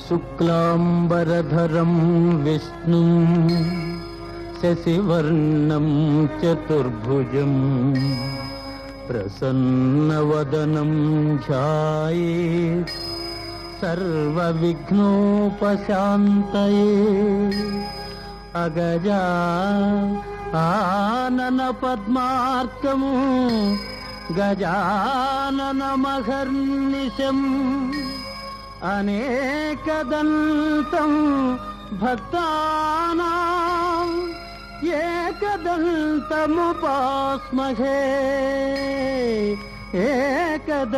శుక్లాంబరధరం విష్ణుం శశివర్ణం చతుర్భుజం ప్రసన్నవదనం ధ్యాయేత్ సర్వవిఘ్నోపశాంతయే. అగజా ఆనన పద్మార్కము గజాననమహర్నిశం అనేకదంతం భక్తానాం ఏకదంతముపాస్మహే ఏకదంతముపాస్మహే.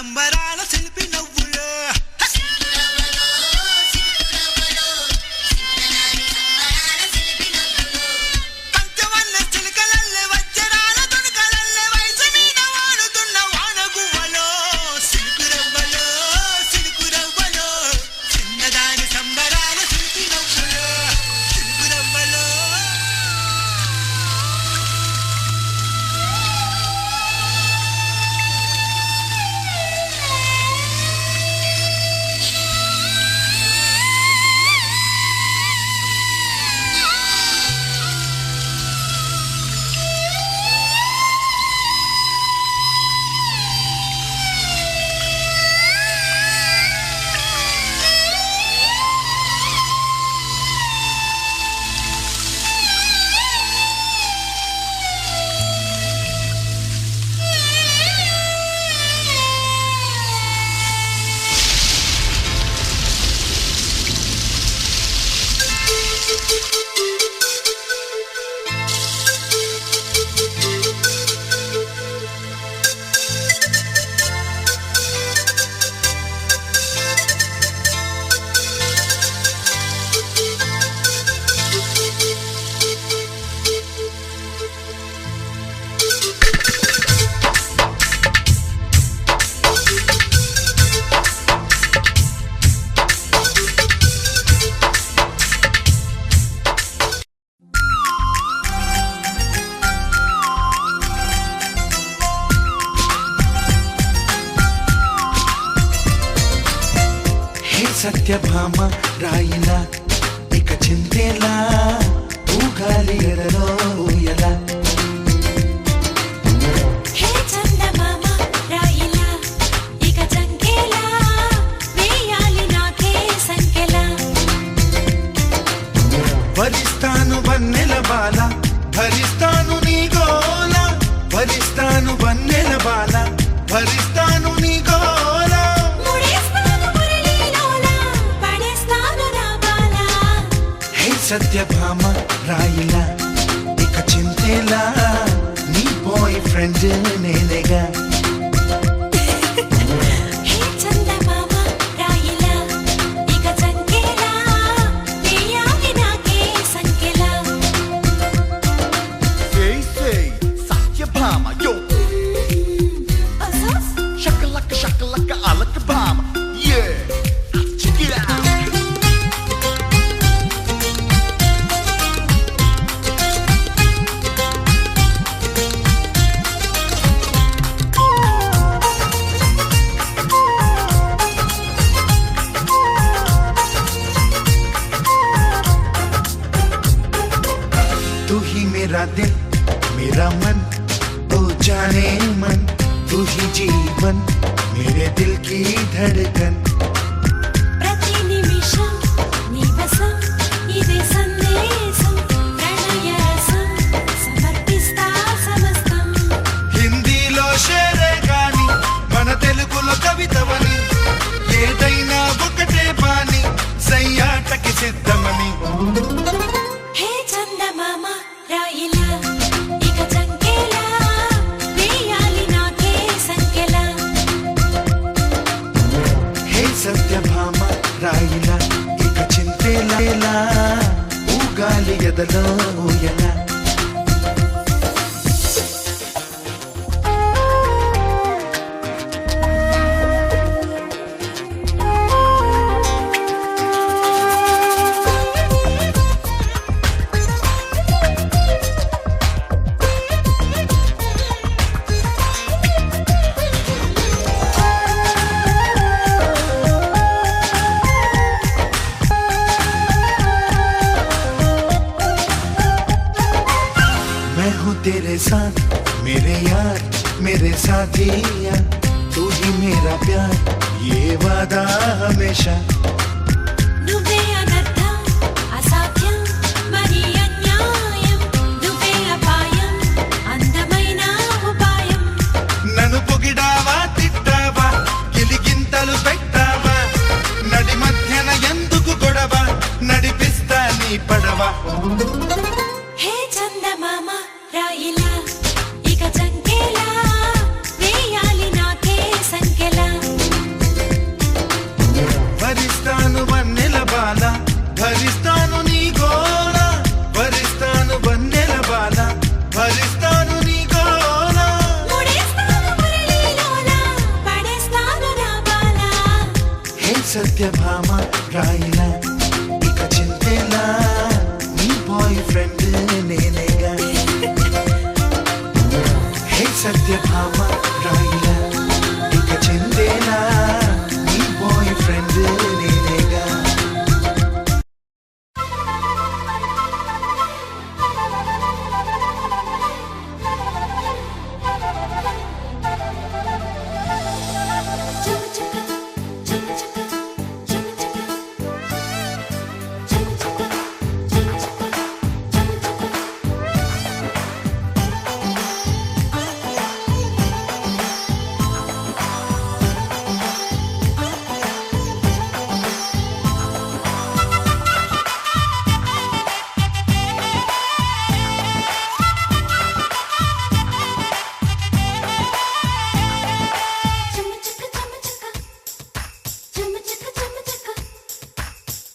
సంబరాల శిల్పి నవ్వులో పంచవన్న చిలకలల్లె వజ్రాల తుణుకలల్లె వయసు మీద వాడుతున్న వానగువ్వలో సిలుకురవ్వలో సిలుకురవ్వలో చిన్నదాని సంబరాల శిల్పి నవ్వులో సిలుకురవ్వలో సత్యభామ రాయిలా ఇక చింతేలా ఊగాలి ఎదలో ఊయలా హే చందమామ రాయిలా ఇక చంకేలా వేయాలి నాకే సంకెలా భరిస్తాను వన్నెల బాల భరిస్తాను నీ గోల భరిస్తాను వన్నెల బాల భరిస్తాను నీ గోల ముడేస్తాను మురళీలోలా పడేస్తాను నా బాలా హే సత్యభామ రాయిలా ఇక చింతేలా నీ బాయ్ ఫ్రెండ్ నేనేగా హే చందమామ రాయిలా ఇక చంకేలా వేయాలి నాకే సంకెలా సత్యభామ యో అసస్ shakalaka alaka bama yeah check it out तू ही मेरा दिल मेरा मन ओ जाने मन तू ही जीवन मेरे दिल की धड़कन ప్రతి నిమిషం నీ వశం ఇదే సందేశం ప్రణయ రసం సమర్పిస్తా సమస్తం హిందీలో షేరే గాని మన తెలుగులో కవితవని ఏదైనా ఒకటే బాని సయ్యాటకి సిద్ధమని హే చందమామ రాయిలా ఇక చంకేలా వేయాలి నాకే సంకెలా హే సత్యభామ రాయిలా ఇక చింతేలా ఊగాలి ఎదలో ఊయలా मैं हूँ तेरे साथ मेरे यार मेरे साथिया तू ही मेरा प्यार ये वादा हमेशा నువ్వే అనర్థం అసాధ్యం మరి అన్యాయం నువ్వే అపాయం అందమైన ఉపాయం నన్ను పొగిడావా తిట్టావా గిలిగింతలు పెట్టావా నడి మధ్యన ఎందుకు గొడవ నడిపిస్తా నీ పడవ హే చందమామ రాయిలా ఇక చంకేలా వేయాలి నాకే సంకెలా సత్యభామ రాయిలా ఇక చింతేలా నీ బాయ్ ఫ్రెండ్ నేనేగా హే సత్యభామ రాయిలా ఇక చింతేలా నీ బాయ్ ఫ్రెండ్ నేనేగా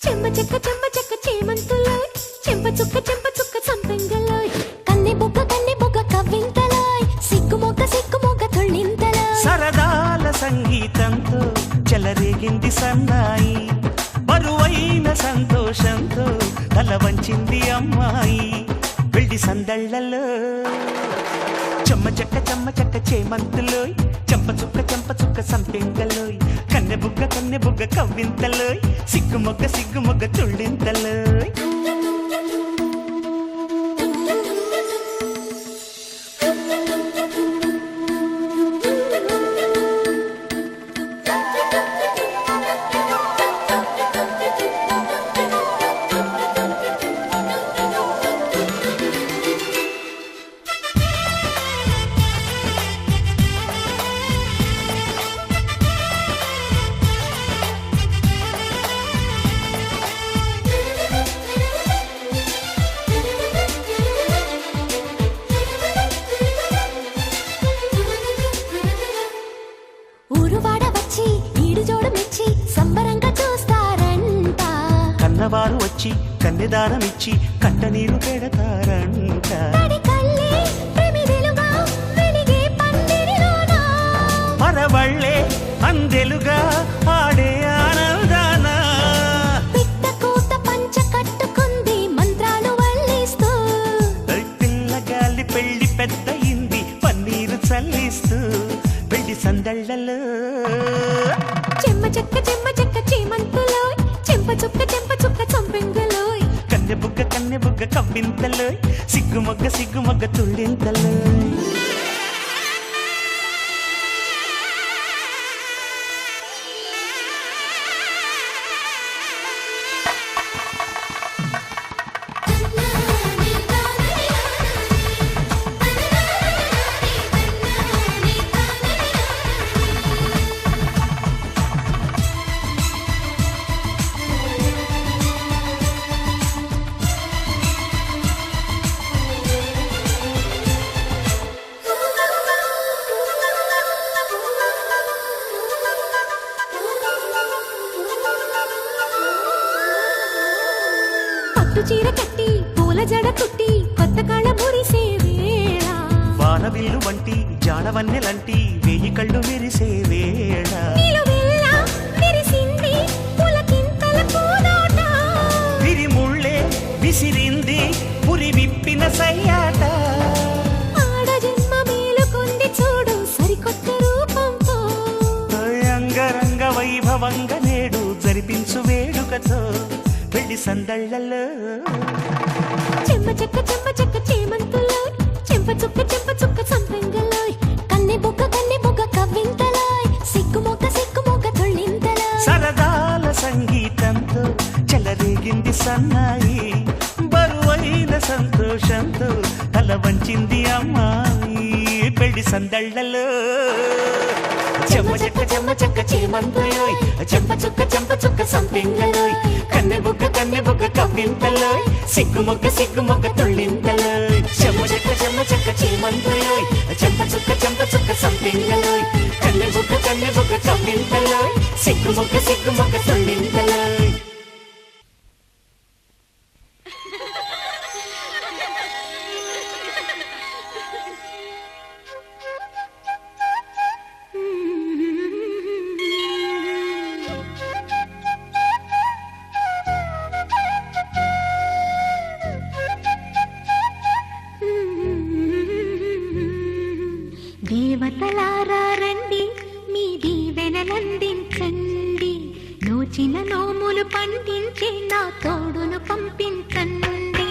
చెమ్మ చెక్క చేమంతులోయ్ చెంప చుక్క సంపెంగలోయ్ కన్నె బొగ్గ కవ్వింతలోయ్ సిగ్గు మొగ్గ తొళ్ళింతలోయ్ సరదాల సంగీతంతో చెలరేగింది సన్నాయి బరువైన సంతోషంతో తల వంచింది అమ్మాయి వెళ్ళి సందళ్ళలో చెమ్మ చెక్క చేమంతులోయ్ చెంప చుక్క సంపెంగలోయ్ కన్నె బుగ్గ కవ్వింతలోయ్ సిగ్గు మొగ్గ తుళ్ళింతలోయ్ ఊరువాడ వచ్చి ఈడు జోడు మెచ్చి సంబరంగా చూస్తారంట కన్నవారు వచ్చి కన్నెదానమిచ్చి కంట నీరు పెడతారంట తడి కళ్ళే ప్రమిదెలుగా వెలిగే పందిరిలోనా పరవళ్ళే అందెలుగా ఆడే ఆనందాన పిట్ట కూత పంచ కట్టుకుంది మంత్రాలు వల్లిస్తూ పిల్లగాలి పెళ్లి పెద్దయింది పన్నీరు చల్లిస్తూ పెళ్లి సందళ్ళలో చెమ్మ చెక్క చేమంతులోయ్ చెంప చుక్క సంపెంగలోయ్ కన్నె బుగ్గ కవ్వింతలోయ్ సిగ్గు మొగ్గ తుళ్ళింతలోయ్ పట్టు చీర కట్టి పూల జడ కుట్టి కొత్త కాళ్ళ మురిసే వేళ వానవిల్లు వంటి జాడవన్నెలంటి వేయి కళ్ళు మెరిసే వేళ నిలువెల్లా విరిసింది పులకింతల పూదోట విరిముళ్ళే విసిరింది పురి విప్పిన సయ్యాట ఆడ జన్మ మేలుకొంది చూడు సరికొత్త రూపంతో అంగరంగ వైభవంగా నేడు జరిపించు వేడుకతో పెళ్లి సందళ్ళలో చెమ్మ చెక్క చేమంతులోయ్ చెంప చుక్క సంపెంగలోయ్ కన్నె బొగ్గ కవ్వింతలోయ్ సిగ్గు మొగ్గ తొళ్ళింతలోయ్ సరదాల సంగీతంతో చెలరేగింది సన్నాయి బరువైన సంతోషంతో తల వంచింది అమ్మాయి పెళ్లి సందళ్ళలో చెమ్మ చెక్క చేమంతులోయ్ చెంప చుక్క సంపెంగలోయ్ కన్నె బుగ్గ కవ్వింతలోయ్ సిగ్గు మొగ్గ తుళ్ళింతలోయ్ చెమ్మ చెక్క చేమంతులోయ్ చెంప చుక్క సంపెంగలోయ్ కన్నె బుగ్గ కవ్వింతలోయ్ సిగ్గు మొగ్గ తుళ్ళింతలోయ్ నోచిన నోములు పండించే నా తోడును పంపించండి.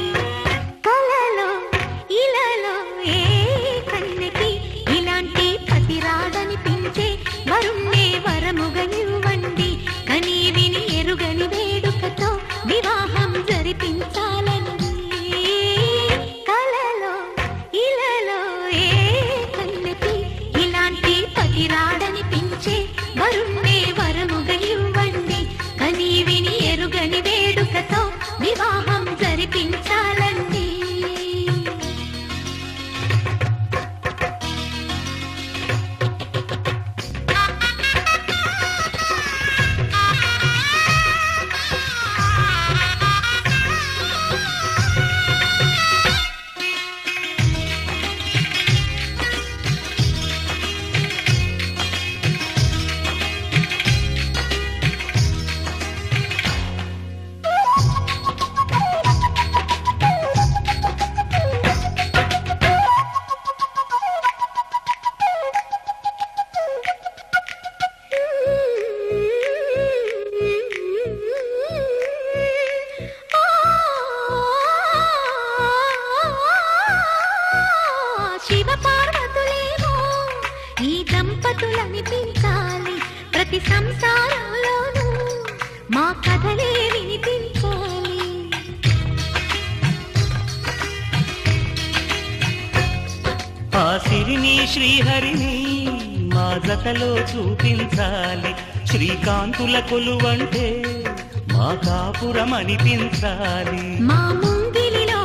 కలలో ఇలలో ఏ కన్నెకి ఇలాంటి పతి రాడనిపించే వరుణ్ణే వరముగా ఇవ్వండి. కని విని ఎరుగని వేడుకతో వివాహం జరిపించాలండి. కలలో ఇలలో ఏ కన్నెకి ఇలాంటి పతి రాడనిపించే వరుణ్ణే వరముగా ఇవ్వండి. కని విని ఎరుగని వేడుకతో వివాహం జరిపించాలండి. శివ పార్వతులేమో ఈ దంపతులనిపించాలి. ప్రతి సంసారంలోనూ మా కథలే వినిపించాలి. ఆ సిరిని శ్రీహరిని మా జతలో చూపించాలి. శ్రీకాంతుల కొలువంటే మా కాపురం అనిపించాలి. మా ముంగిలిలో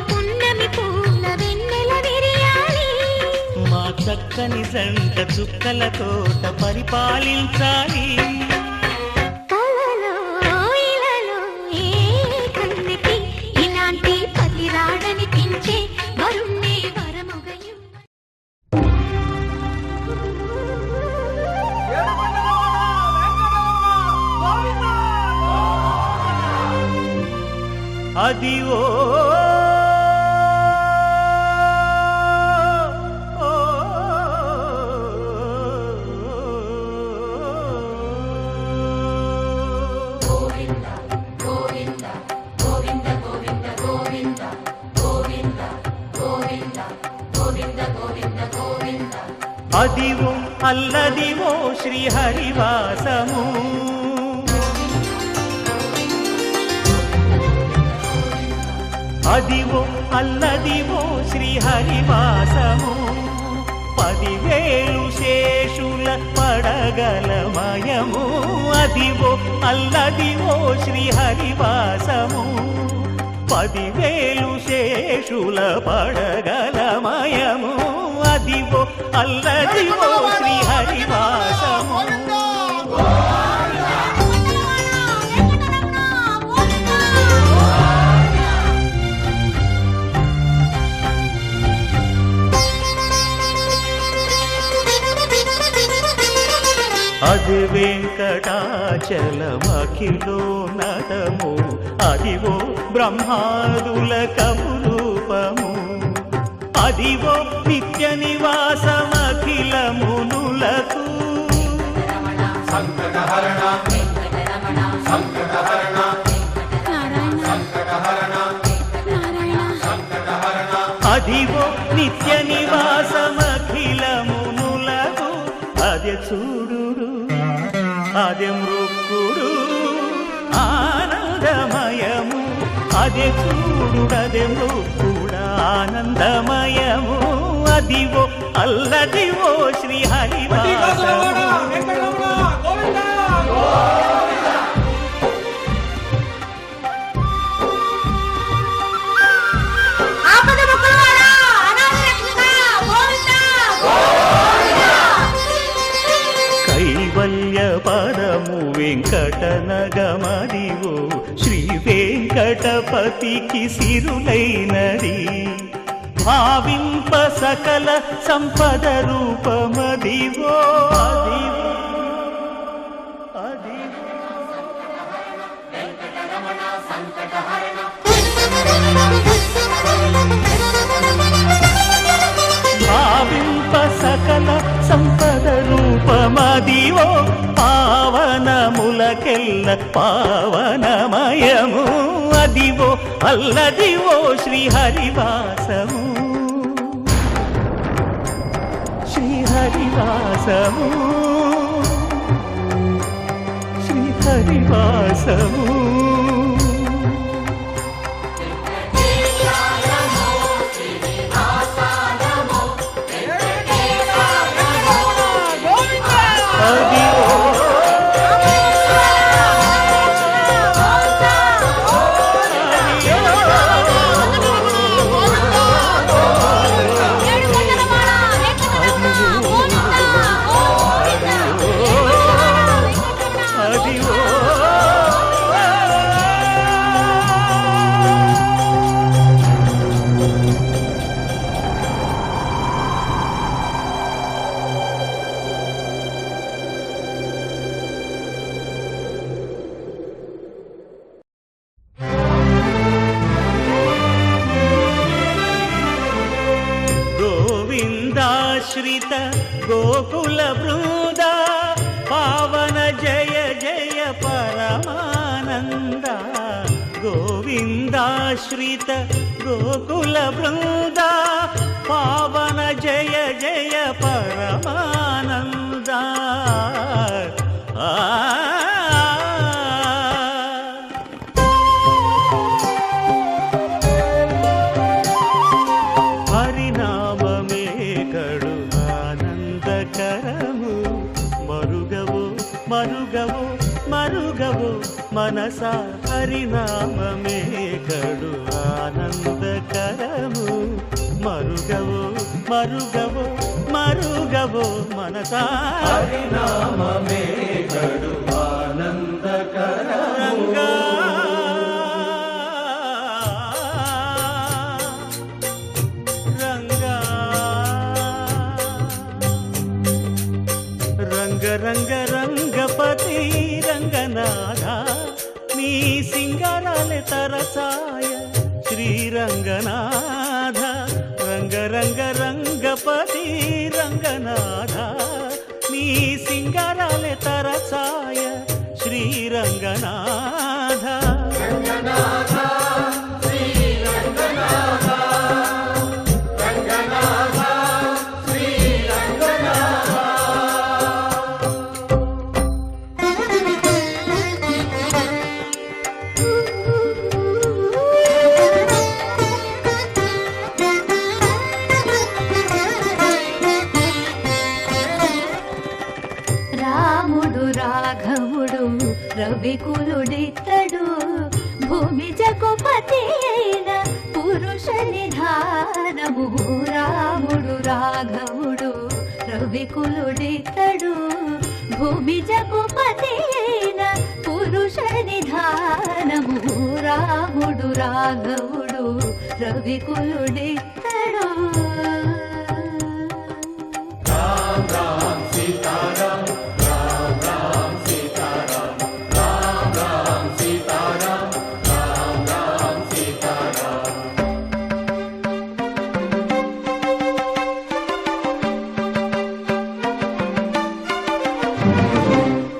పున్నమి పూల వెన్నెల విరియాలి. మా చక్కని జంట చుక్కల తోట పరిపాలించాలి. కలలో ఇలలో ఏ కన్నెకి ఇలాంటి పతి రాడనిపించే వరుణ్ణే వరముగా అదివో అదివో అల్లదివో శ్రీహరివాసము. అదివో అల్లదివో శ్రీహరివాసము. 10,000 శేషుల పడగలమయము. అదివో అల్లదివో శ్రీహరివాసము. 10,000 శేషుల పడగలమయము. అదివో అల్లదివో శ్రీహరివాసము. అది వెంకటాచలమఖిలో నటము. అదివో బ్రహ్మాదుల కపురూపము. అదివో నిత్య నివాసమఖిల మునులకు. అదివో నిత్య నివాసమఖిల మునులకు. అదే చూడు అదే మృక్కుడు ఆనందమయము. అదే చూడు అదే మృక్కుడు ఆనందమయము. అదివో అల్లదివో శ్రీహరివాసము. కైవల్య పదము వెంకటనగమదివో శ్రీ వెంకటపతికి సిరులైనది. భావింప సకల సంపద రూపమదివో. భావింప సకల సంపద రూపమదివో. పావనముల పాపాత్ములకెల్ల పావనమయము అదివో అల్లదివో శ్రీహరివాసము శ్రీహరివాసము శ్రీహరివాసము గోవిందాశ్రిత గోకుల బృంద పావన జయ జయ పరమానంద గోవిందాశ్రిత గోకుల బృంద పావన జయ జయ పరమానంద మరుగవో మరుగవో మనసా హరినామమే కడు ఆనందకరము మరుగవో మరుగవో మరుగవో మనసా హరినామమే కడు ఆనందకరము రంగ రంగపతి రంగనాథ నీ సింగారాలే తరసాయ శ్రీరంగనాథ రంగ రంగ రంగపతి రంగనాథ నీ సింగారాలే తరసాయ శ్రీరంగనాథ రంగనాథ శ్రీరంగనాథ రంగనాథ శ్రీరంగనాథ రవికులుడితడు భూమి జగపతి అయిన పురుష నిధానము రాముడు రాఘవుడు రవికులుడితడు భూమి జగపతి అయిన పురుష నిధానము రాముడు రాఘవుడు రవికులుడితడు రామ రామ సీతారామ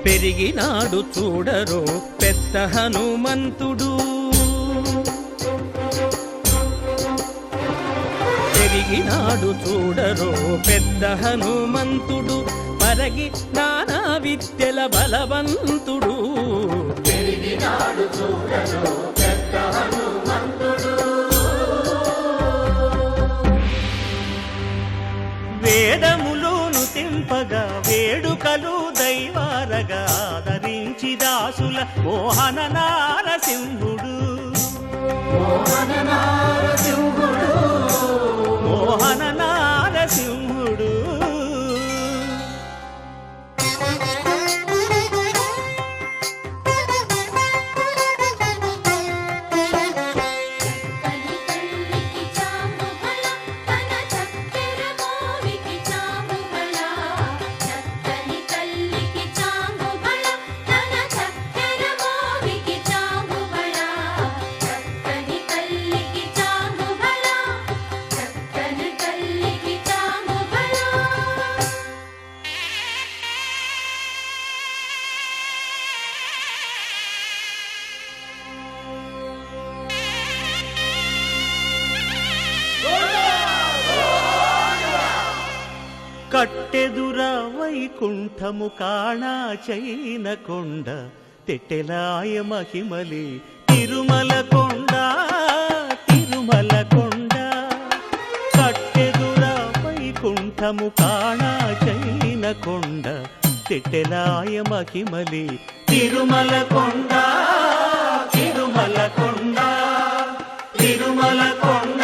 పెరిగినాడు చూడరో పెద్ద హనుమంతుడు పెరిగినాడు చూడరో పెద్ద హనుమంతుడు పరగి నానా విద్యల బలవంతుడు పెరిగినాడు చూడరో పెద్ద హనుమంతుడు వేదములోను తెంపగా వేడుకలు దైవారగా ఆదరించి దాసుల మోహన నారసింహుడు మోహన నారసింహుడు మోహన నారసింహుడు కల్లికి కట్టెదుర వైకుంఠము కాణా చైన కొండ తెట్టెలాయ మహిమలి తిరుమల కొండ తిరుమల కొండ కట్టెదుర వైకుంఠము కాణా చైన కొండ తెట్టెలాయ మహిమలి తిరుమల కొండ తిరుమల కొండ తిరుమల కొండ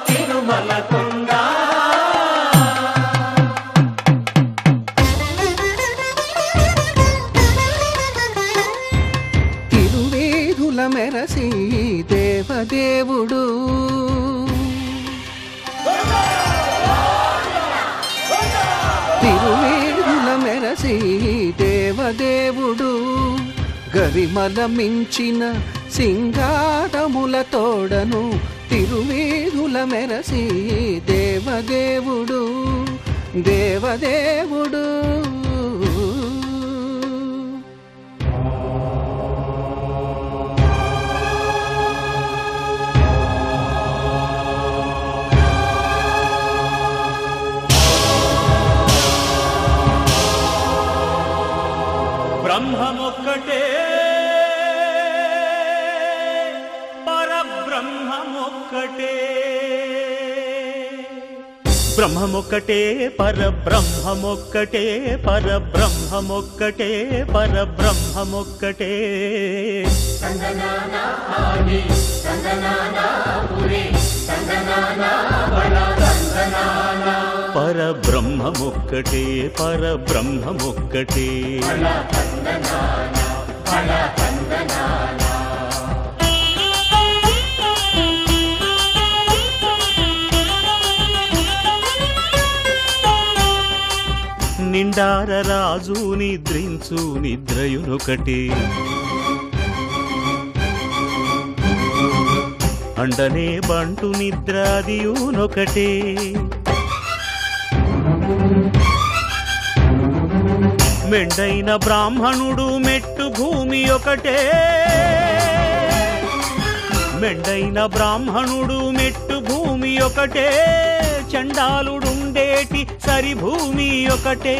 తిరుమల కొండ. తిరువేధుల మెరసి దేవదేవుడు తిరువేధుల మెరసి దేవదేవుడు గరిమల మించిన సింగారముల తోడను తిరువేధుల మెరసి దేవదేవుడు దేవదేవుడు. బ్రహ్మమొక్కటే పరబ్రహ్మమొక్కటే బ్రహ్మమొక్కటే పరబ్రహ్మమొక్కటే పరబ్రహ్మమొక్కటే పరబ్రహ్మమొక్కటే. పరబ్రహ్మమొక్కటే పరబ్రహ్మమొక్కటే. నిండార రాజు నిద్రించు నిద్రయునొకటి అండనే బంటు నిద్రాదియునొకటే. మెండైన బ్రాహ్మణుడు మెట్టు భూమి ఒకటే మెండైన బ్రాహ్మణుడు మెట్టు భూమి ఒకటే చండాలుడుండేటి సరి భూమి ఒకటే.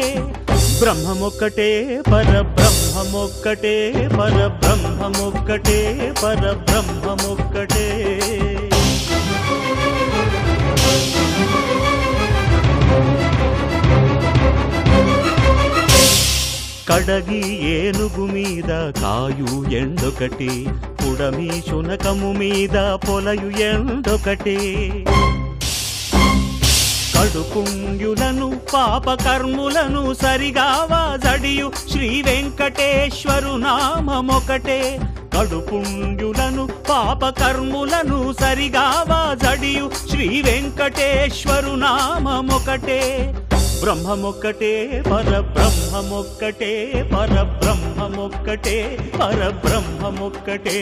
బ్రహ్మమొక్కటే పరబ్రహ్మమొక్కటే పరబ్రహ్మమొక్కటే పరబ్రహ్మమొక్కటే. కడగి ఏనుగు మీద కాయు ఎండొకటి పుడమి శునకము మీద పొలయు ఎండొకటి. కడుపుంగులను పాపకర్ములను సరిగావా జడియు శ్రీ వెంకటేశ్వరు నామమొకటే. కడుపుంగులను పాపకర్ములను సరిగావా జడియు శ్రీ వెంకటేశ్వరు నామమొకటే. బ్రహ్మమొక్కటే పరబ్రహ్మమొక్కటే పరబ్రహ్మమొక్కటే పరబ్రహ్మమొక్కటే.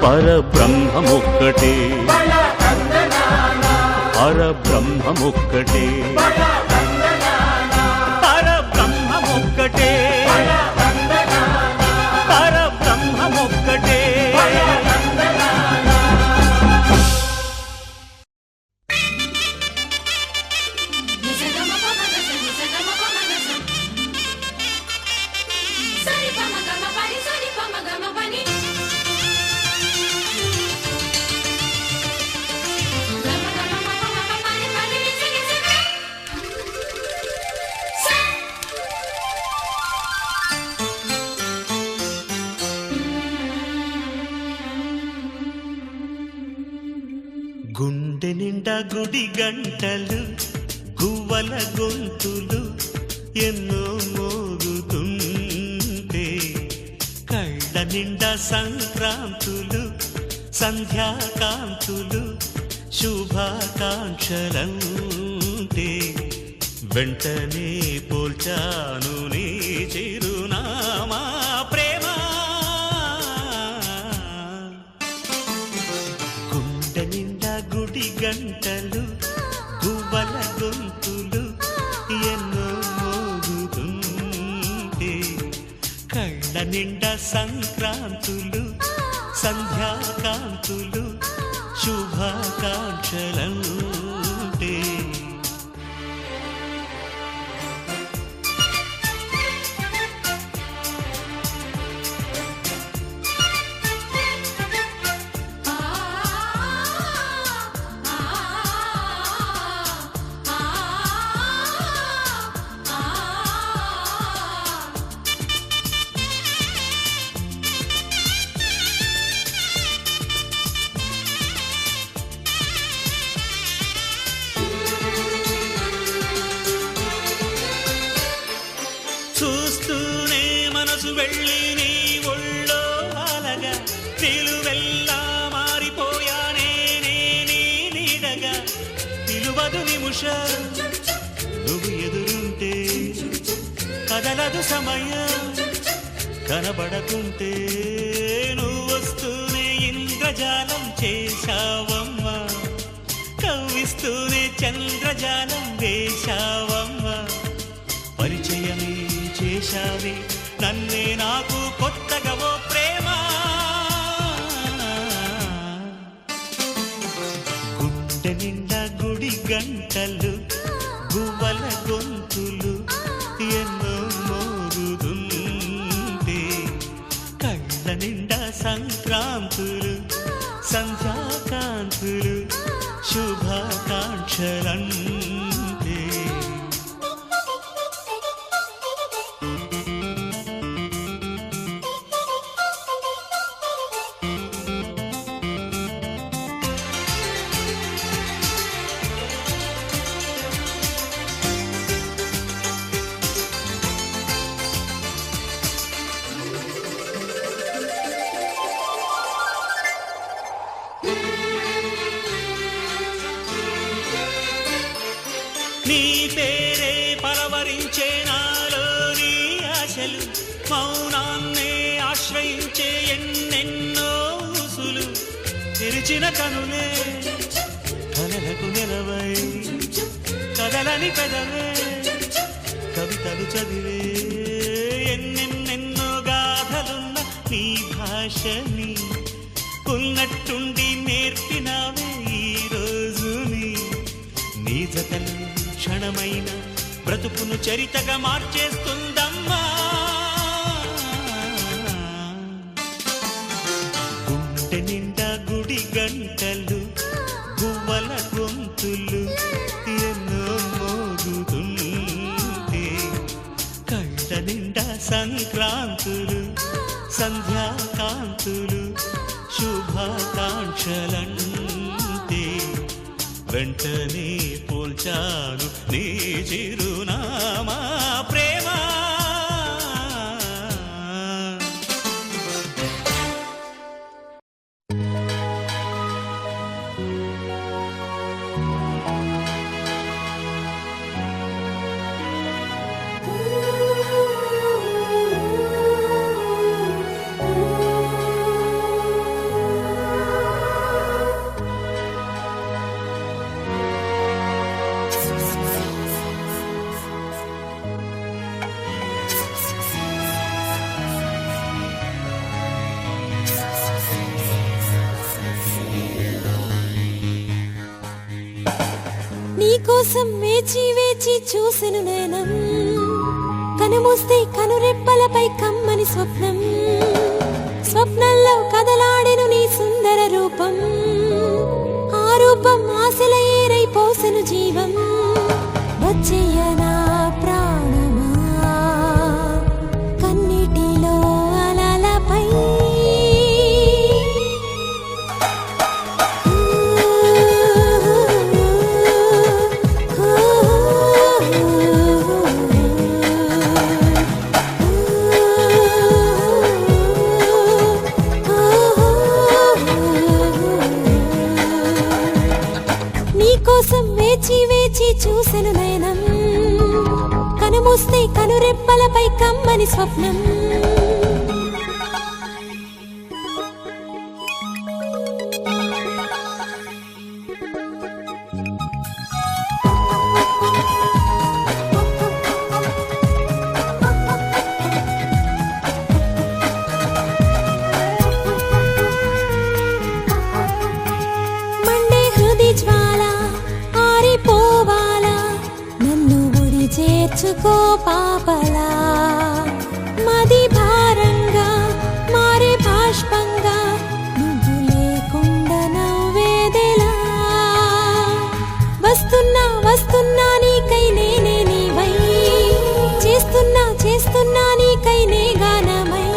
పరబ్రహ్మమొక్కటే పరబ్రహ్మమొక్కటే పరబ్రహ్మమొక్కటే పరబ్రహ్మమొక్కటే. గుండె నిండా గుడి గంటలు గువ్వల గొంతులు ఎన్నో మోగుతుంటే కళ్ళ నిండా సంక్రాంతులు సంధ్యాకాంతులు శుభాకాంక్షలంటే వెంటనే పోల్చాను నీ చిరునామా ప్రేమ. గుండె నిండా గుడి గంటలు గువ్వల గొంతులు ఎన్నో మోగుతుంటే కళ్ళ నిండా సంక్రాంతులు సంధ్యాకాంతులు శుభాకాంక్షలంటే చూస్తూనే మనసు వెళ్ళి నీ ఒళ్ళో అలగా నిలువెల్లా మారిపోయానే నీ నీడగా నిలువదు నిమిషం నువ్వు ఎదురుంటే కదలదు సమయం కనబడకుంటే నువ్వు వస్తూనే ఇంద్రజాలం చేశావమ్మా కవ్విస్తూనే చంద్రజాలం వేశావమ్మా పరిచయమే చేశావే నన్నే నాకు కొత్తగా ఓ ప్రేమ గుండె నిండా గుడి గంటలు గువ్వల గొంతులు ఎన్నో మోగుతుంటే కళ్ళ నిండా సంక్రాంతులు సంధ్యాకాంతులు శుభాకాంక్షలంటే నీ పేరే పలవరించే నాలోని ఆశలు మౌనాన్నే ఆశ్రయించే ఎన్నెన్నో ఊసులు తెరిచిన కనులే కలలకు నిలవై కదలని పెదవే కవితలు చదివే ఎన్నెన్నెన్నో గాథలున్న నీ భాషని ఉన్నట్టుండి నేర్పినావే ఈ రోజుని నీ జతలు క్షణమైన బ్రతుకును చరితగా మార్చేస్తుందమ్మా గుండె నిండా గుడి గంటలు గువ్వల గొంతులు ఎన్నో మోగుతుంటే కళ్ళ నిండా సంక్రాంతులు సంధ్యాకాంతులు శుభాకాంక్షలంటే వెంటనే పోల్చాను నీ చిరునామా ప్రేమ నీకోసం వేచి వేచి చూసెను నయనం కనుమూస్తే కనురెప్పలపై కమ్మని స్వప్నం స్వప్నంలో కదలాడెను నీ సుందర రూపం ఆ రూపం ఆశల ఏరై పోసెను జీవం వచ్చేయనా ప్రాణమా కన్నిటిలో అలలపై నీకోసం వేచి వేచి చూసెను నయనం కనుమూస్తే కనురెప్పలపై కమ్మని స్వప్నం జ్వాల ఆరిపోవాలా నన్ను ఒడి చేర్చుకో పాపలా మది భారంగా మారే బాష్పంగా నువ్వు లేకుండా నవ్వేదెలా వస్తున్నా వస్తున్నా నీకై నేనే నీవై చేస్తున్నా చేస్తున్నా నీకై నే గానమై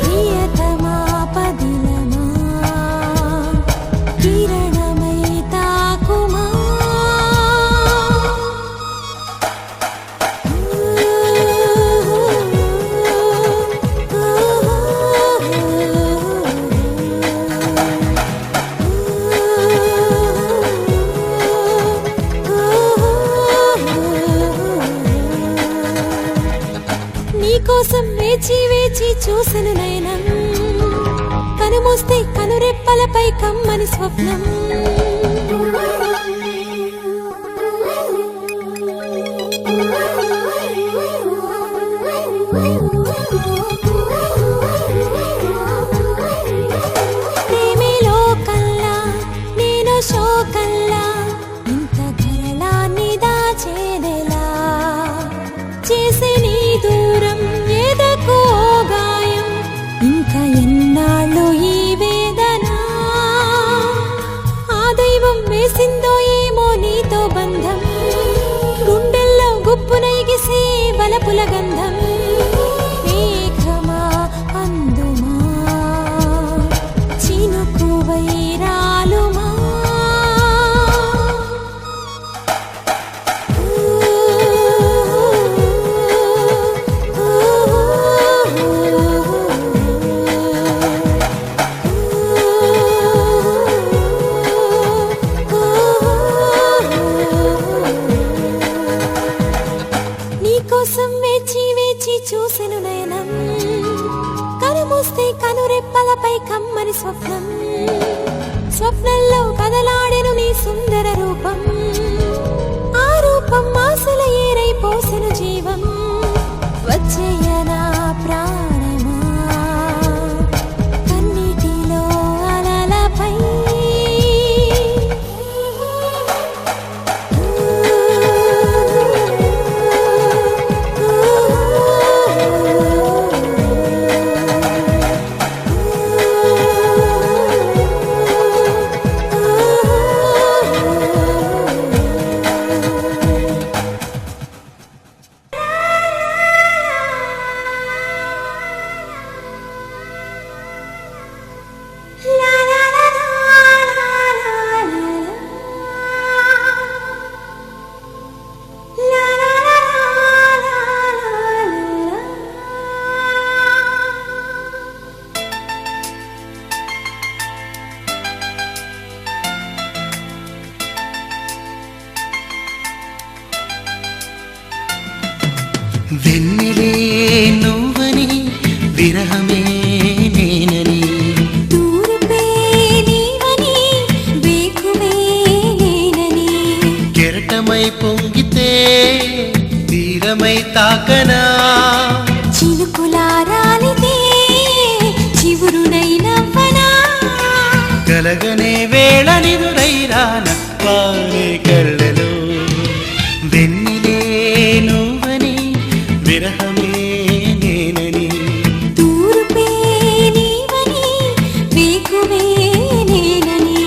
ప్రియతమా పదిలమా కిరణమై తాకుమా నీకోసం వేచి వేచి చూసెను నయనం కనుమూస్తే కనురెప్పలపై కమ్మని స్వప్నం ప్రేమేలో కల్లా నేను శోకల్లా ఇంత గరళాన్ని దాచేదెలా చేసే నీ దూరం ఎదకు గాయం ఇంకా ఎన్నాళ్ళు ఈ వేదన ఆ దైవం వేసిందో ఏమో నీతో బంధం గుండెల్లో గుప్పున ఎగిసే వలపుల గంధం మేఘమా అందుమా చినుకు వైరాలుమా నీకోసం వేచి వేచి చూసెను నయనం కనుమూస్తే కనురెప్పలపై కమ్మని స్వప్నం స్వప్నంలో కదలాడెను నీ సుందర రూపం ఆ రూపం ఆశల ఏరై పోసెను జీవం వచ్చేయనా ప్రాణమా కన్నీటిలో అలలపై వెన్నెలే నువ్వని విరహమే నేనని తూర్పే నీవని వేకువే నేనని కెరటమై పొంగితే తీరమై తాకనా చినుకులారాలితే చివురునై నవ్వనా కలగనే వేళ నిదురైరాన వానే కళ్ళలో వెన్నెలే నువ్వని విరహమే నేనని తూర్పే నీవని వేకువే నేనని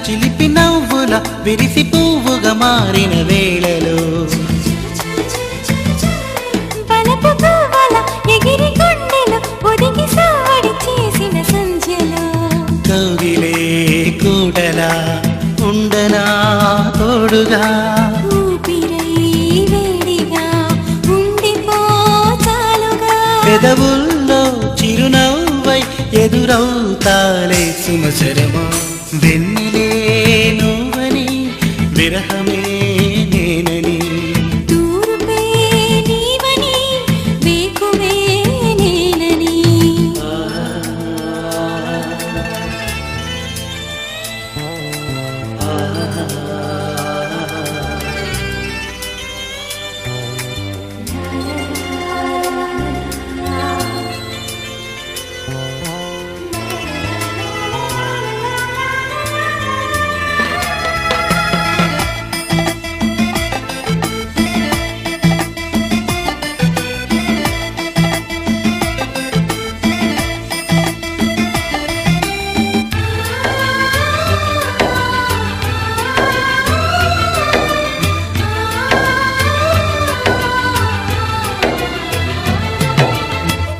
చిలిపి నవ్వుల విరిసి పువ్వుగా మారిన వేళలో వలపు పువ్వుల ఎగిరి గుండెలో ఒదిగి సాడి చేసిన సంధ్యలో కౌగిలే కూడలా ఉండనా తోడుగా ఊపిరై వేడిగా ఉండిపో చాలుగా పెదవుల్లో ఎదురవుతాలే సుమచరమా వెన్నెలే నువ్వని విరహమే నేనని తూర్పే నీవని వేకువే నేనని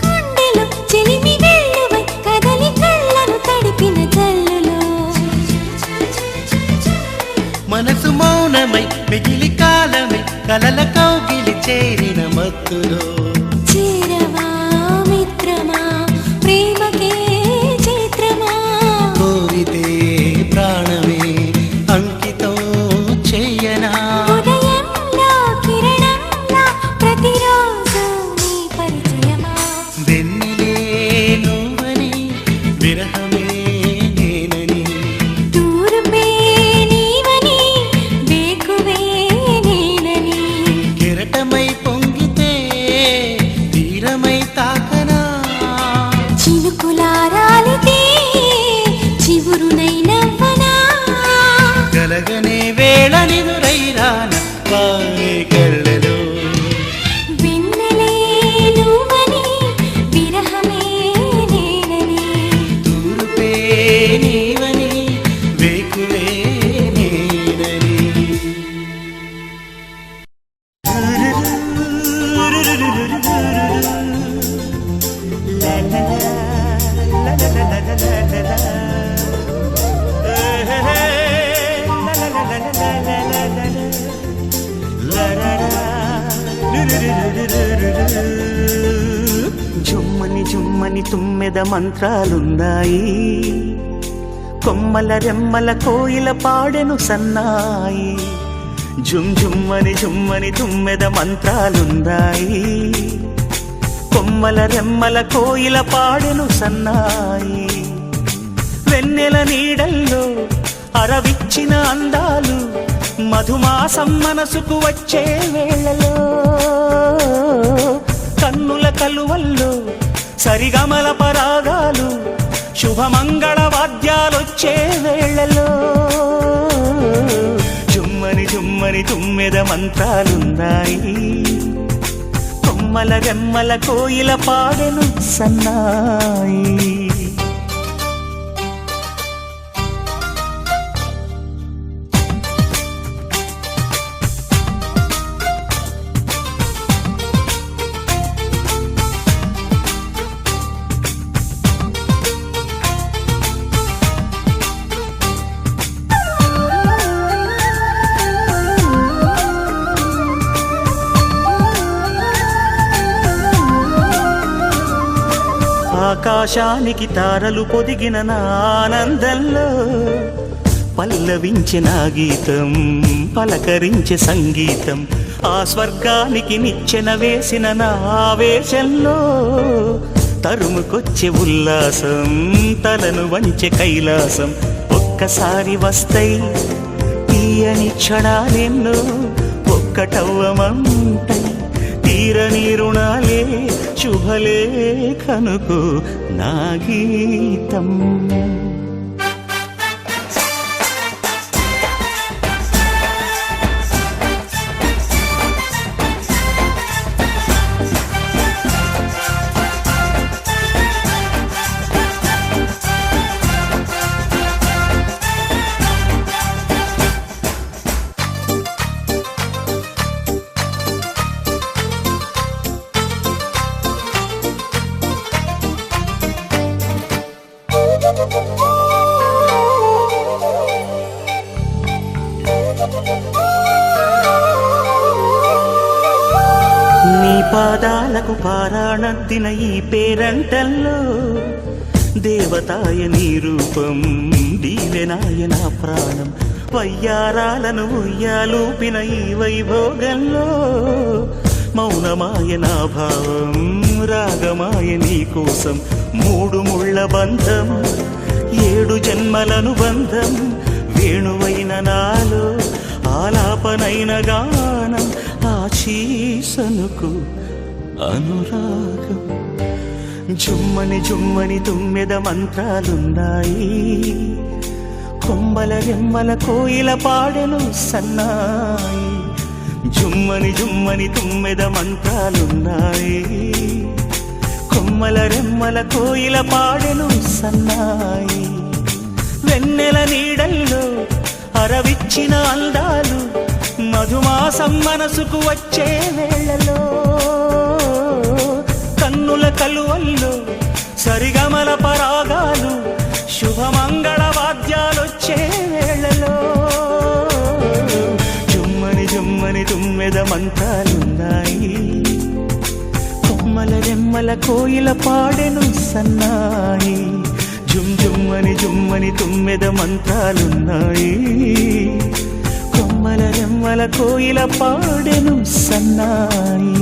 గుండెలో చెలిమి వెల్లువై కదలి కళ్ళను తడిపిన జల్లులో మనసు మౌనమై మిగిలి కాలమై కలల కౌగిలి చేరిన మత్తులో చేరవా మిత్రమా ప్రేమకే చిత్రమా కోరితే ప్రాణమే అంకితం చెయ్యనా ఉదయంలో కిరణంలా ప్రతిరోజు నీ పరిచయమా వెన్నెలే నువ్వని విరహమే నేనని తూర్పే నీవని వేకువే నేనని కెరటమై పొంగితే తీరమై తాకనా చినుకులారాలితే చివురునై నవ్వనా కలగనే వేళ నిదురైరాన వానే కళ్ళలో వెన్నెలే నువ్వని విరహమే నేనని తూర్పే నీవని వేకువే నేనని జుమ్మని జుమ్మని తుమ్మెద మంత్రాలున్నాయి కొమ్మల రెమ్మల కోయిల పాడెను సన్నాయి జుమ్ జుమ్మని జుమ్మని తుమ్మెద మంత్రాలున్నాయి కొమ్మల రెమ్మల కోయిల పాడెను సన్నాయి వెన్నెల నీడల్లో అరవిచ్చిన అందాలు మధుమాసం మనసుకు వచ్చే వేళలో కన్నుల కలువల్లో సరిగమల పరాగాలు శుభమంగళ వాద్యాలొచ్చే వేళలో జుమ్మని జుమ్మని తుమ్మెద మంత్రాలున్నాయి కొమ్మల రెమ్మల కోయిల పాడెను సన్నాయి ఆకాశానికి తారలు పొదిగిన నా ఆనందంలో పల్లవించిన గీతం పలకరించే సంగీతం ఆ స్వర్గానికి నిచ్చెన వేసిన నా ఆవేశంలో తరుముకొచ్చే ఉల్లాసం తలను వంచె కైలాసం ఒక్కసారి వస్తై తీయని క్షణాలెన్నో ఒక్కటవ్వమంటై తీరని రుణాలే శుభలేఖనుకు నా గీతం నీ పాదాలకు పారాణద్దిన ఈ పేరంటల్లో దేవతాయ నీ రూపం దీవెనాయ నా ప్రాణం వయ్యారాలను ఉయ్యాలూపిన ఈ వైభోగంలో మౌనమాయ నా భావం రాగమాయ నీ కోసం మూడు ముళ్ళ బంధం 7 జన్మలను బంధం వేణువైన నాలో ఆలాపనైన గానం ఆశీసనుకు అనురాగం జుమ్మని జుమ్మని తుమ్మెద మంత్రాలున్నాయి కొమ్మల రెమ్మల కోయిల పాడెను సన్నాయి జుమ్మని జుమ్మని తుమ్మెద మంత్రాలున్నాయి కొమ్మల రెమ్మల కోయిల పాడెను సన్నాయి వెన్నెల నీడల్లో అరవిచ్చిన అందాలు మధుమాసం మనసుకు వచ్చే వేళలో కన్నుల కలువల్లో సరిగమల పరాగాలు శుభమంగళ వాద్యాలొచ్చే వేళలో జుమ్మని జుమ్మని తుమ్మెద మంత్రాలున్నాయి కొమ్మల రెమ్మల కోయిల పాడెను సన్నాయి జుమ్ జుమ్మని జుమ్మని తుమ్మెద మంత్రాలున్నాయి కొమ్మల రెమ్మల కోయిల పాడెను సన్నాయి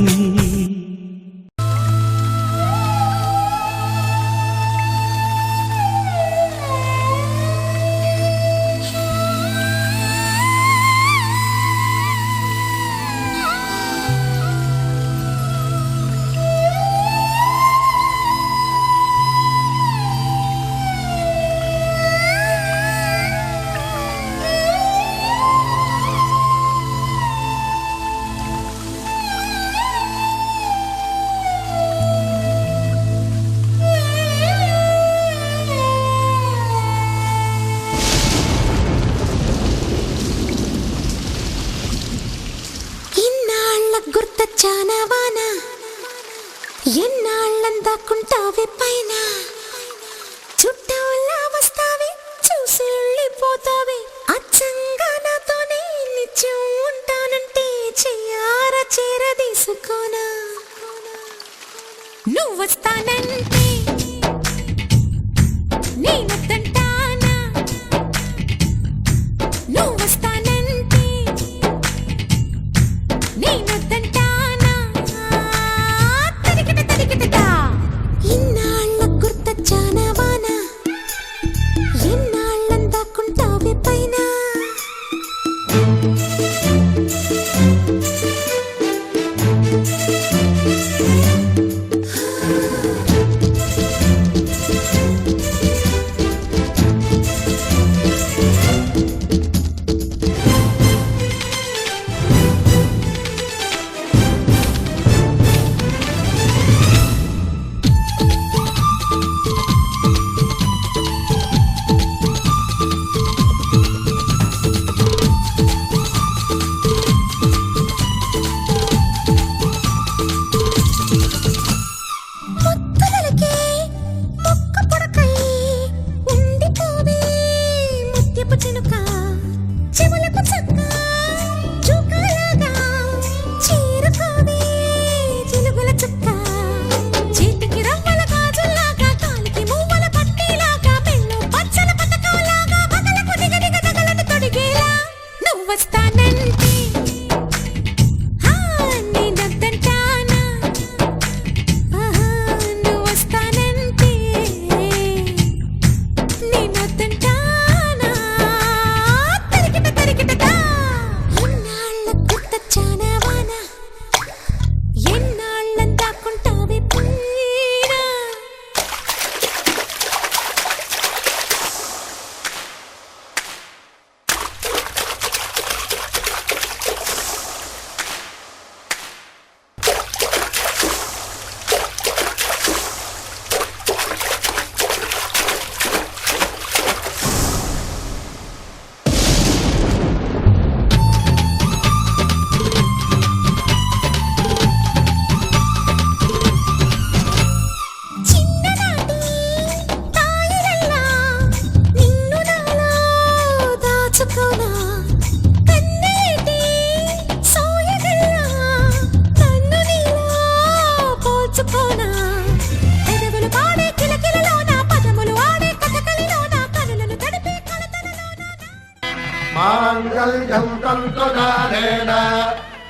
माङ्गल्यं तन्तुनानेन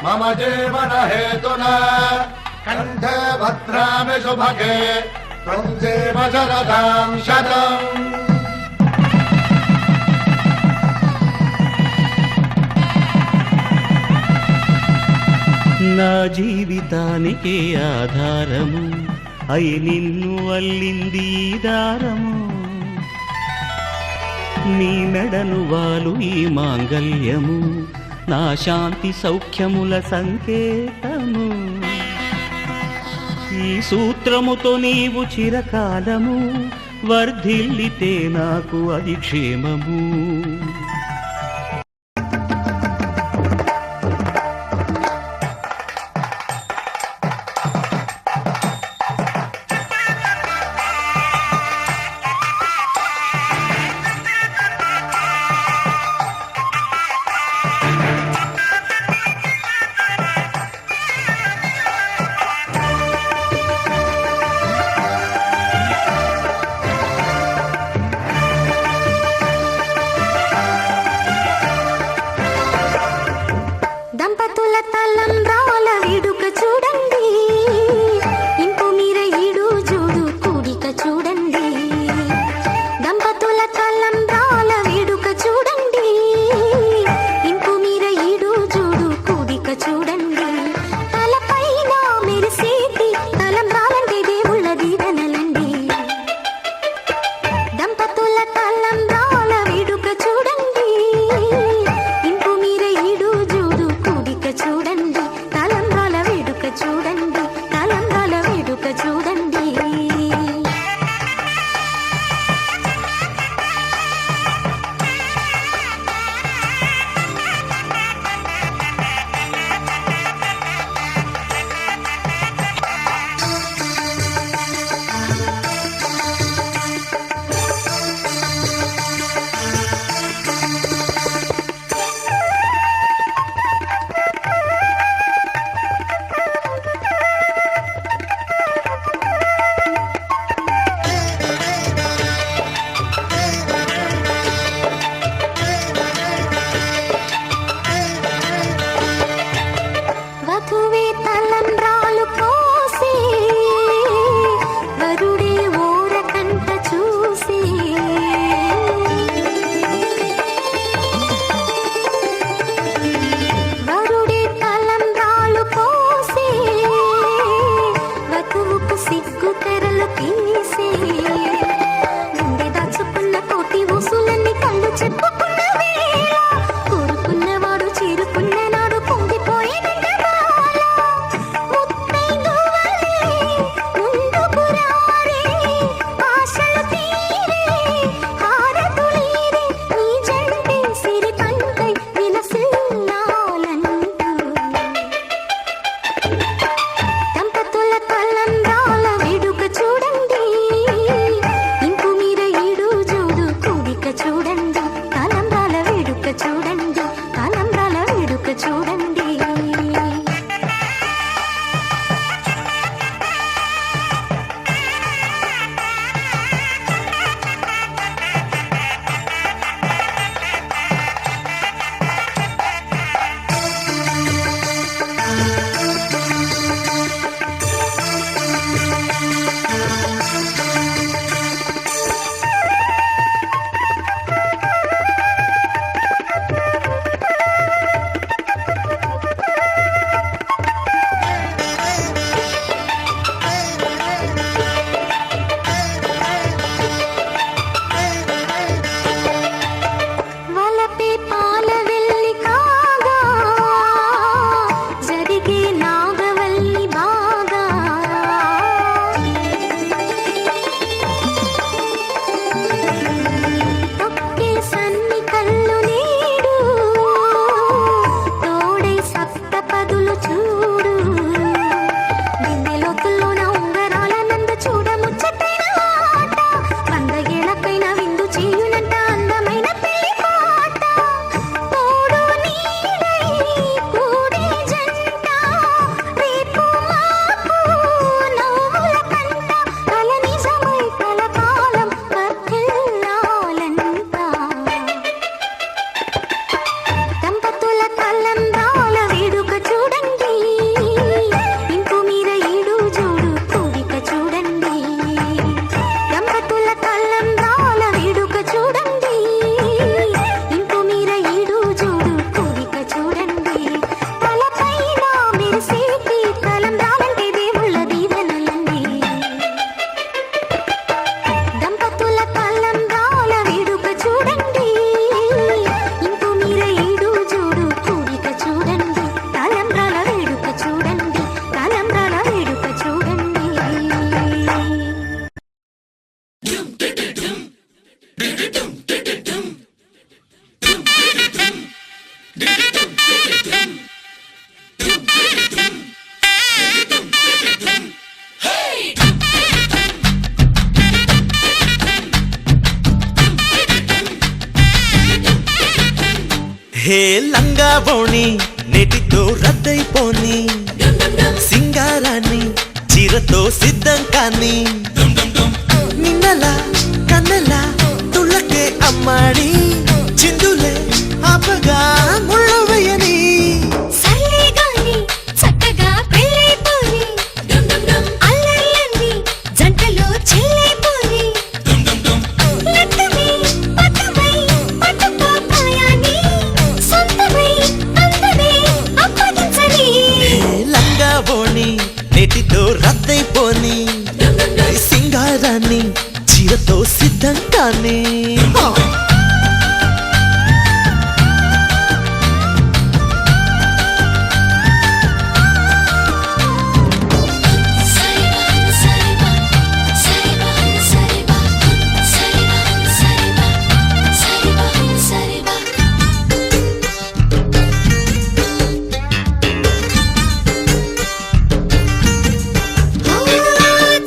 मम जीवन हेतुना कण्ठे भद्रामि शुभगे त्वं जीव शरदां शतम् నా జీవితానికే ఆధారము అయి నిన్ను అల్లింది ఈ దారము నీ మెడను వాలు ఈ మాంగల్యము నా శాంతి సౌఖ్యముల సంకేతము ఈ సూత్రముతో నీవు చిరకాలము వర్ధిల్లితే నాకు అది క్షేమము హే లంగా బోణి నెటితో రద్దయిపోని సింగారాన్ని చీరతో సిద్ధం కాని నిన్నలా కన్నెలా తుళ్ళకే అమ్మాడి చిందులే ఆపగా ముళ్ళు వేయని సర్లే గాని చక్కగా పెళ్ళైపోని అల్లర్లన్నీ జంటలో చెల్లైపోని లట్టుమై పట్టుమై పట్టుకోపాయాని సొంతమై అందమే అప్పగించని లంగా బోణి నెటితో రద్దయిపోని సింగారాన్ని చీరతో సిద్ధం కాని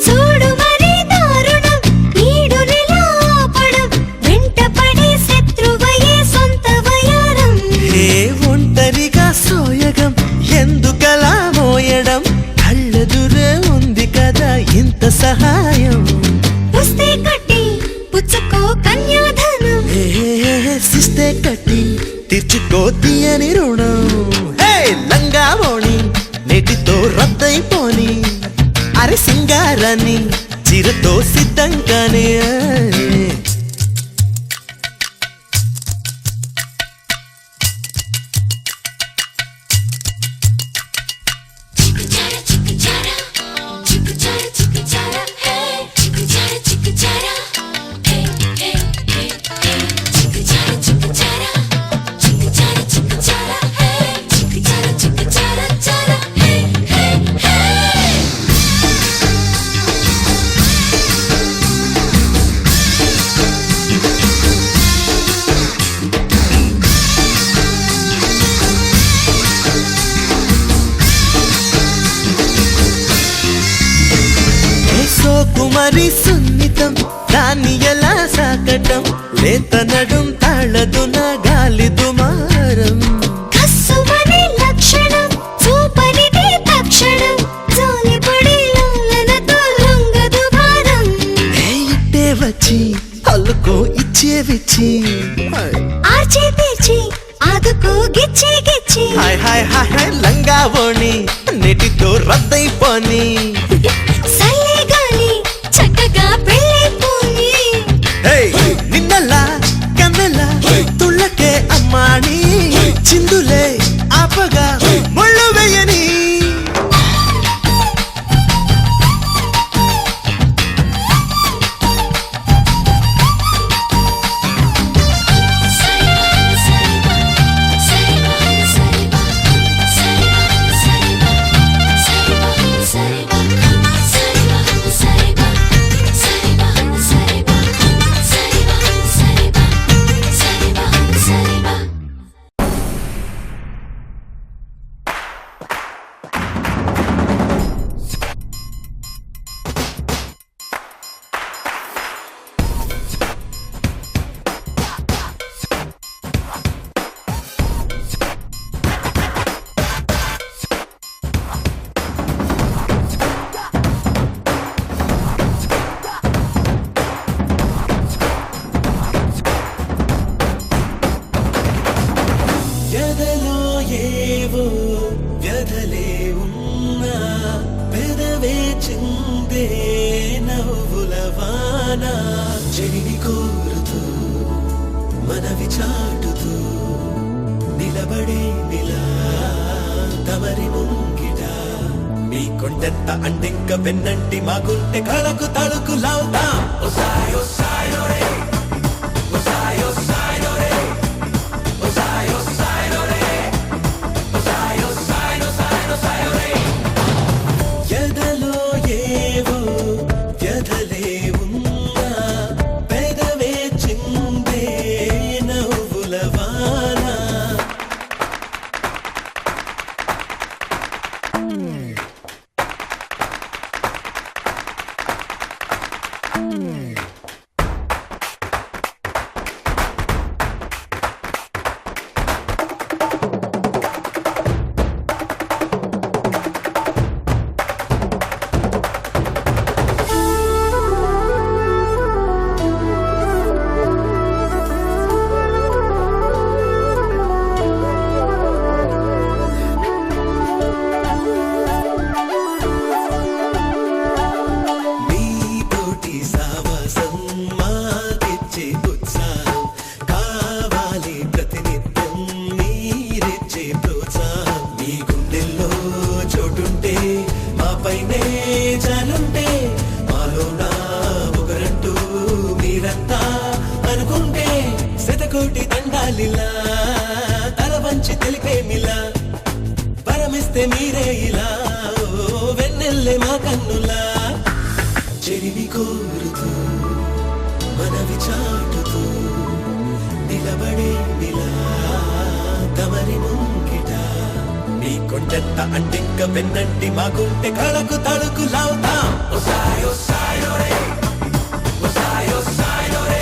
చూడు మరి దారుణం ఈడునిలా ఆపడం వెంటపడి శత్రువయే సొంత వయారం ఏ ఒంటరిగా సోయగం ఎందుకలా మోయడం కళ్ళెదురే ఉంది కదా ఇంత సహాయం పుస్తే కట్టి పుచ్చుకో కన్యాధనం సిస్తే కట్టి తీర్చుకో తీయని రుణం హే లంగా మోణి నెటితో రద్దయిపోని అరే సింగారాన్ని చీరతో సిద్ధంగానే కుమరి సున్నితం దాన్ని ఎలా సాకటం లేత నడుం తాళదు నా గాలి దుమారం కస్సుమనే లక్షణం చూపనిదే తక్షణం జాలిపడి లాలనతో లొంగదు భారం ఇట్టే వచ్చి అల్లుకో ఇచ్చే విచ్చి ఆర్చి తీర్చి ఆదుకో గిచ్చి గిచ్చి హాయ్ హాయ్ హాయ్ హాయ్ లంగా ఓణి నెటితో రద్దయిపోని సల్లే గాని చక్కగా పెళ్ళైపోని నిన్నలా కన్నెలా తుళ్ళకే అమ్మాని చిందులే ఆపగా ముళ్ళు వేయని చెడిని కోరుతూ మనవి చాటుతూ నిలబడే నిలా తమరి ముంగిట మీ కొండెంత అంటింక వెన్నంటి మా గుంటె కళకు తళుకు లావుతాం ఓసాయో సాయో రే ఓసాయో సాయో రే ఓసాయో సాయో రే ఓసాయో సాయో సాయో సాయో రే ఎదలో ఏవో వ్యధలే ఉన్నా కోటి దండాలిలా తల వంచి తెలిపేమిలా పరమిస్తే మీరే ఇలా వెన్నెల్లే మా కన్నులా చెరివి కోరుతూ మనవి చాటుతూ నిలబడే మిలా తమరి ముంగిట నీ కొండంత అంటింక వెన్నంటి మాకుంటే కళకు తడుకు లావుతాం ఓసాయో సాయో రే ఓసాయో సాయో రే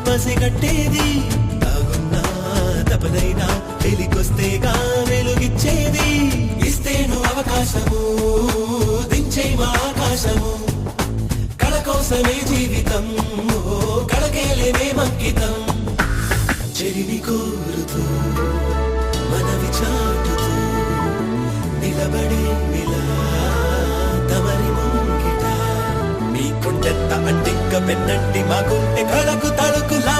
పసిగట్టేది తాగున్నా తపనైనా వెలికొస్తేగా వెలుగిచ్చేది ఇస్తేను అవకాశము దించే మా ఆకాశము కళ కోసమే జీవితం కళకేలేమే మంకితం చెరివి కోరుతూ మనవి చాటుతూ నిలబడే మిలా తమరి ముంగిట మీ కొండంత అంటింక పెన్నంటి మాకుంటే కళకు తడుకులా